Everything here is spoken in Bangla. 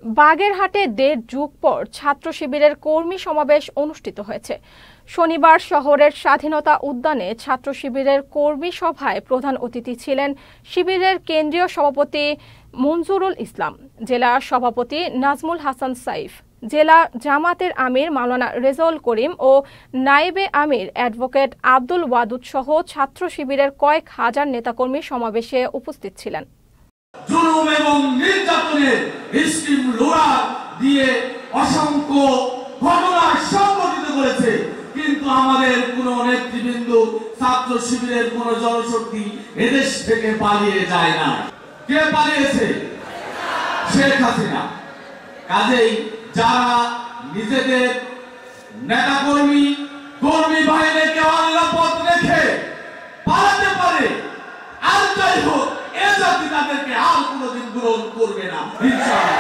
বাগেরহাটে ১.৫ যুগ পর ছাত্র শিবিরের কর্মী সমাবেশ অনুষ্ঠিত হয়েছে। শনিবার শহরের স্বাধীনতা উদ্যানে ছাত্র শিবিরের কর্মী সভায় প্রধান অতিথি ছিলেন শিবিরের কেন্দ্রীয় সভাপতি মনজুরুল ইসলাম, জেলা সভাপতি নাজমুল হাসান সাইফ, জেলা জামাতের আমির মাওলানা রেজাউল করিম ও নায়েবে আমির অ্যাডভোকেট আব্দুল ওয়াদুদ সহ ছাত্র শিবিরের কয়েক হাজার নেতাকর্মী সমাবেশে উপস্থিত ছিলেন। জুলুম এবং নির্যাতনের স্কিম লোড়া দিয়ে অসংখ্য ঘটনা সংঘটিত করেছে, কিন্তু আমাদের কোন নেতৃবৃন্দ, ছাত্র শিবিরের কোন জনশক্তি এদেশ থেকে পালিয়ে যায় না। কে পালিয়েছে? শেখ হাসিনা। কাজেই যারা নিজেদের নেতাকর্মী বাহিনীকে অনিরাপদ রেখে পালাতে পারে, আর যাই হোক, এ জাতি তাদেরকে আর কোনোদিন গ্রহণ করবে না ইনশাআল্লাহ।